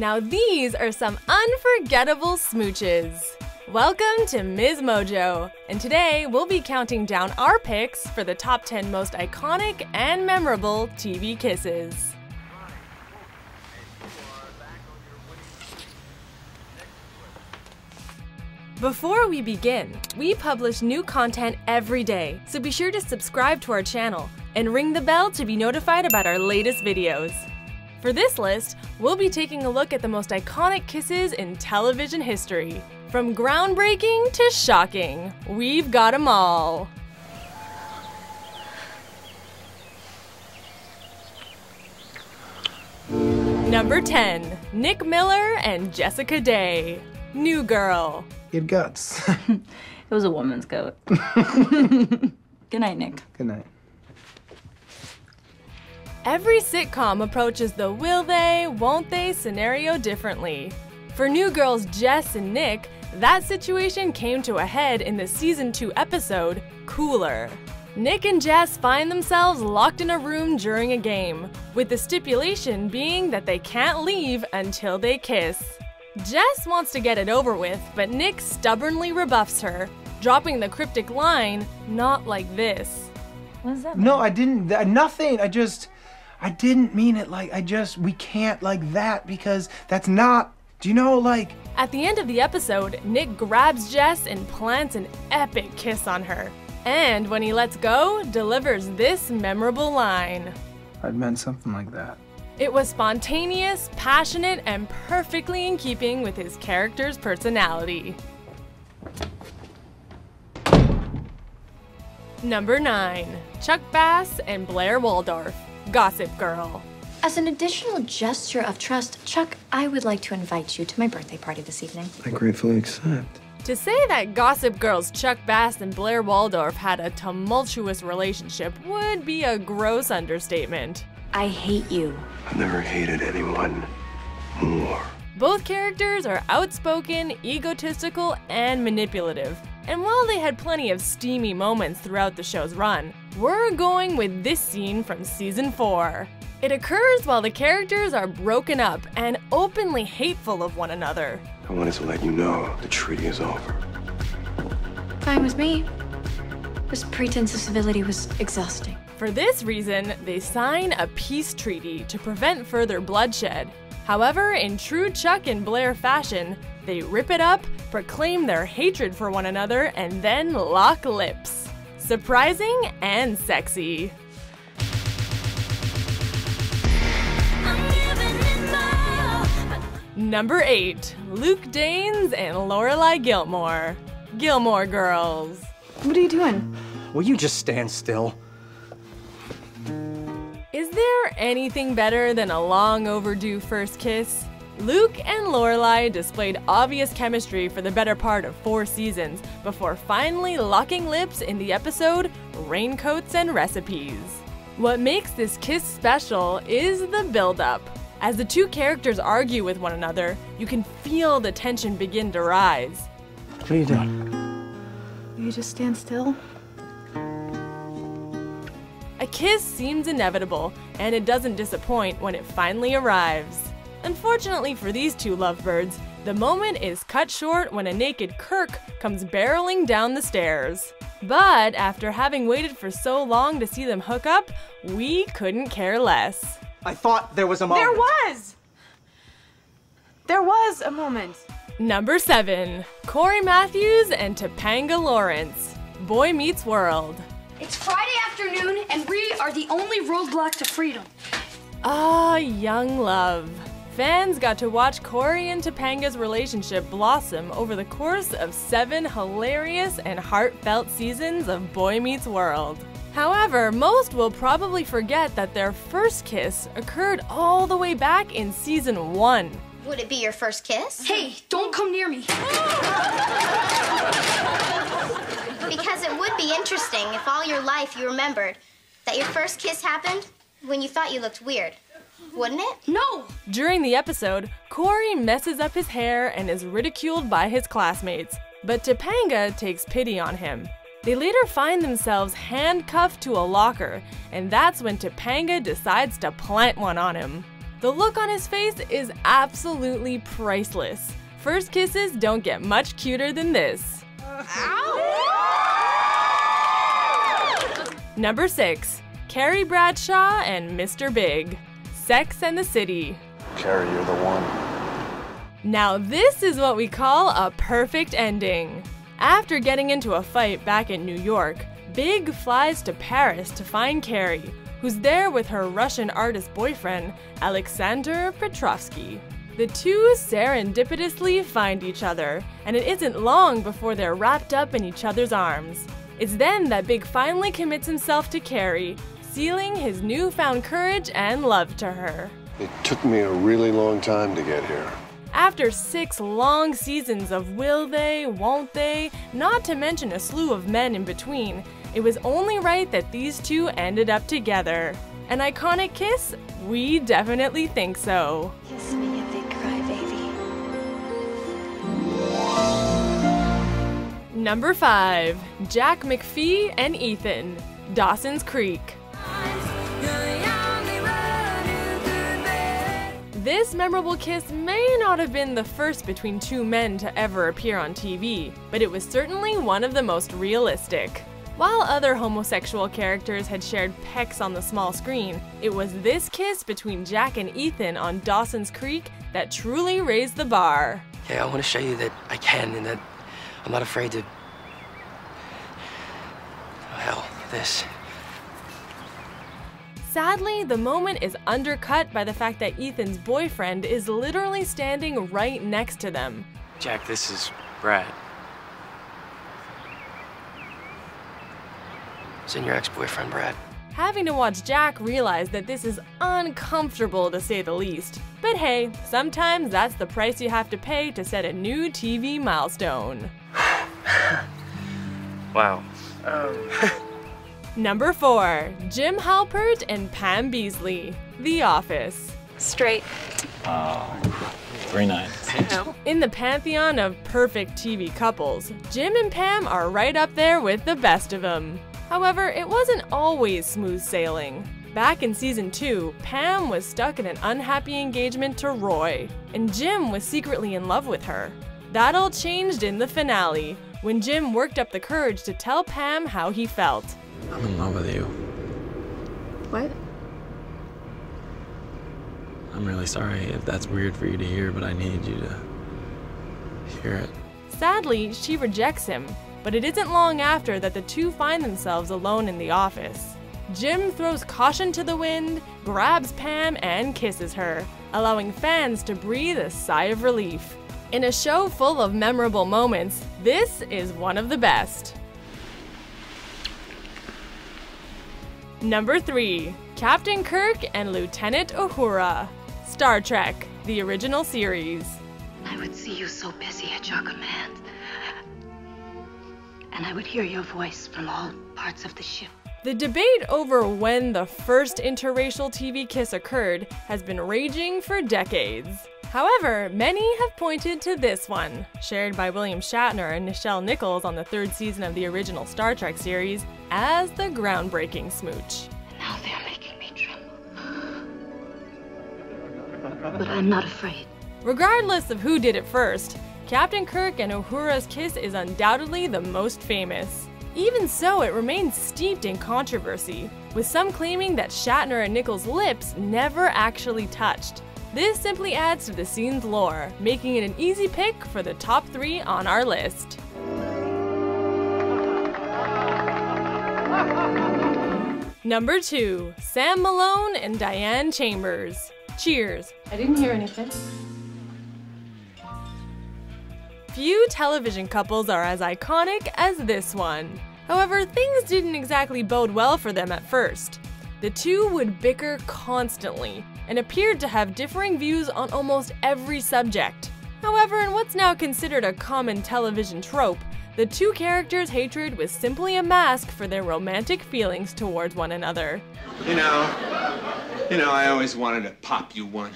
Now these are some unforgettable smooches. Welcome to MsMojo, and today we'll be counting down our picks for the top 10 most iconic and memorable TV kisses. Before we begin, we publish new content every day, so be sure to subscribe to our channel and ring the bell to be notified about our latest videos. For this list, we'll be taking a look at the most iconic kisses in television history. From groundbreaking to shocking, we've got 'em all. Number 10, Nick Miller and Jessica Day. New Girl. He had guts. It was a woman's goat. Good night, Nick. Good night. Every sitcom approaches the will they, won't they scenario differently. For New Girl's Jess and Nick, that situation came to a head in the season 2 episode, Cooler. Nick and Jess find themselves locked in a room during a game, with the stipulation being that they can't leave until they kiss. Jess wants to get it over with, but Nick stubbornly rebuffs her, dropping the cryptic line, "Not like this." What does that mean? No, I didn't. Nothing. I didn't mean it like, we can't like that because that's not, do you know, like. At the end of the episode, Nick grabs Jess and plants an epic kiss on her. And when he lets go, delivers this memorable line. I'd meant something like that. It was spontaneous, passionate, and perfectly in keeping with his character's personality. Number 9, Chuck Bass and Blair Waldorf, Gossip Girl. As an additional gesture of trust, Chuck, I would like to invite you to my birthday party this evening. I gratefully accept. To say that Gossip Girl's Chuck Bass and Blair Waldorf had a tumultuous relationship would be a gross understatement. I hate you. I've never hated anyone more. Both characters are outspoken, egotistical, and manipulative. And while they had plenty of steamy moments throughout the show's run, we're going with this scene from season 4. It occurs while the characters are broken up and openly hateful of one another. I wanted to let you know the treaty is over. Fine with me. This pretense of civility was exhausting. For this reason, they sign a peace treaty to prevent further bloodshed. However, in true Chuck and Blair fashion, they rip it up, proclaim their hatred for one another, and then lock lips. Surprising and sexy. Number 8, Luke Danes and Lorelai Gilmore, Gilmore Girls. What are you doing? Will you just stand still? Is there anything better than a long overdue first kiss? Luke and Lorelai displayed obvious chemistry for the better part of 4 seasons before finally locking lips in the episode Raincoats and Recipes. What makes this kiss special is the build-up. As the two characters argue with one another, you can feel the tension begin to rise. What are you doing? Will you just stand still? A kiss seems inevitable, and it doesn't disappoint when it finally arrives. Unfortunately for these two lovebirds, the moment is cut short when a naked Kirk comes barreling down the stairs. But after having waited for so long to see them hook up, we couldn't care less. I thought there was a moment. There was a moment. Number 7, Cory Matthews and Topanga Lawrence, Boy Meets World. It's Friday afternoon, and we are the only roadblock to freedom. Ah, young love. Fans got to watch Cory and Topanga's relationship blossom over the course of 7 hilarious and heartfelt seasons of Boy Meets World. However, most will probably forget that their first kiss occurred all the way back in season 1. Would it be your first kiss? Hey, don't come near me. Because it would be interesting if all your life you remembered that your first kiss happened when you thought you looked weird. Wouldn't it? No! During the episode, Cory messes up his hair and is ridiculed by his classmates, but Topanga takes pity on him. They later find themselves handcuffed to a locker, and that's when Topanga decides to plant one on him. The look on his face is absolutely priceless. First kisses don't get much cuter than this. Number 6. Carrie Bradshaw and Mr. Big. Sex and the City. Carrie, you're the one. Now this is what we call a perfect ending. After getting into a fight back in New York, Big flies to Paris to find Carrie, who's there with her Russian artist boyfriend, Alexander Petrovsky. The two serendipitously find each other, and it isn't long before they're wrapped up in each other's arms. It's then that Big finally commits himself to Carrie, sealing his newfound courage and love to her. It took me a really long time to get here. After 6 long seasons of will they, won't they, not to mention a slew of men in between, it was only right that these two ended up together. An iconic kiss? We definitely think so. Kiss me, you big crybaby. Number 5. Jack McPhee and Ethan. Dawson's Creek. This memorable kiss may not have been the first between two men to ever appear on TV, but it was certainly one of the most realistic. While other homosexual characters had shared pecks on the small screen, it was this kiss between Jack and Ethan on Dawson's Creek that truly raised the bar. Okay, I want to show you that I can and that I'm not afraid to... Oh, hell, this. Sadly, the moment is undercut by the fact that Ethan's boyfriend is literally standing right next to them. Jack, this is Brad. It's in your ex-boyfriend, Brad. Having to watch Jack realize that this is uncomfortable to say the least. But hey, sometimes that's the price you have to pay to set a new TV milestone. Wow. Number 4. Jim Halpert and Pam Beesly. The Office. Straight. 3 nights. In the pantheon of perfect TV couples, Jim and Pam are right up there with the best of them. However, it wasn't always smooth sailing. Back in season 2, Pam was stuck in an unhappy engagement to Roy, and Jim was secretly in love with her. That all changed in the finale, when Jim worked up the courage to tell Pam how he felt. I'm in love with you. What? I'm really sorry if that's weird for you to hear, but I need you to hear it. Sadly, she rejects him, but it isn't long after that the two find themselves alone in the office. Jim throws caution to the wind, grabs Pam, and kisses her, allowing fans to breathe a sigh of relief. In a show full of memorable moments, this is one of the best. Number 3. Captain Kirk and Lieutenant Uhura. Star Trek, the original series. I would see you so busy at your command. And I would hear your voice from all parts of the ship. The debate over when the first interracial TV kiss occurred has been raging for decades. However, many have pointed to this one, shared by William Shatner and Nichelle Nichols on the 3rd season of the original Star Trek series, as the groundbreaking smooch. Now they're making me tremble. But I'm not afraid. Regardless of who did it first, Captain Kirk and Uhura's kiss is undoubtedly the most famous. Even so, it remains steeped in controversy, with some claiming that Shatner and Nichols' lips never actually touched. This simply adds to the scene's lore, making it an easy pick for the top 3 on our list. Number 2. Sam Malone and Diane Chambers. Cheers. I didn't hear anything. Few television couples are as iconic as this one. However, things didn't exactly bode well for them at first. The two would bicker constantly and appeared to have differing views on almost every subject. However, in what's now considered a common television trope, the two characters' hatred was simply a mask for their romantic feelings towards one another. You know, I always wanted to pop you one.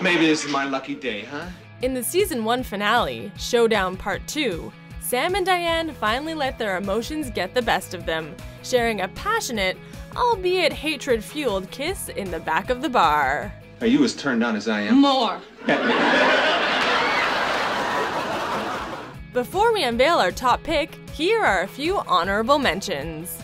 Maybe this is my lucky day, huh? In the season 1 finale, Showdown Part 2, Sam and Diane finally let their emotions get the best of them, sharing a passionate, albeit hatred-fueled kiss in the back of the bar. Are you as turned on as I am? More. Before we unveil our top pick, here are a few honorable mentions.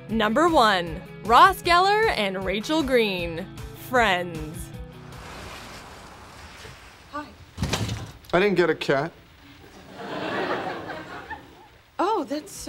Number 1, Ross Geller and Rachel Green, Friends. I didn't get a cat. Oh, that's,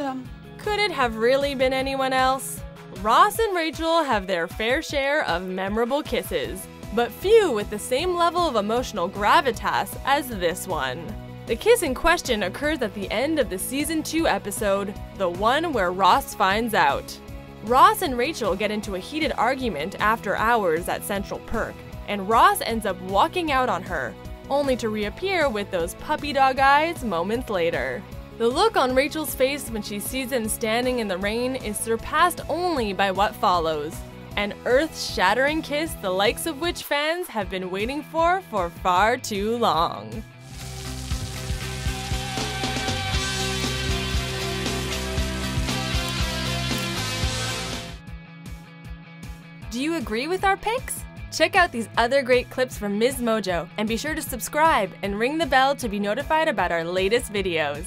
Could it have really been anyone else? Ross and Rachel have their fair share of memorable kisses, but few with the same level of emotional gravitas as this one. The kiss in question occurs at the end of the season 2 episode, the one where Ross finds out. Ross and Rachel get into a heated argument after hours at Central Perk, and Ross ends up walking out on her, only to reappear with those puppy dog eyes moments later. The look on Rachel's face when she sees him standing in the rain is surpassed only by what follows. An earth-shattering kiss the likes of which fans have been waiting for far too long. Do you agree with our picks? Check out these other great clips from MsMojo and be sure to subscribe and ring the bell to be notified about our latest videos.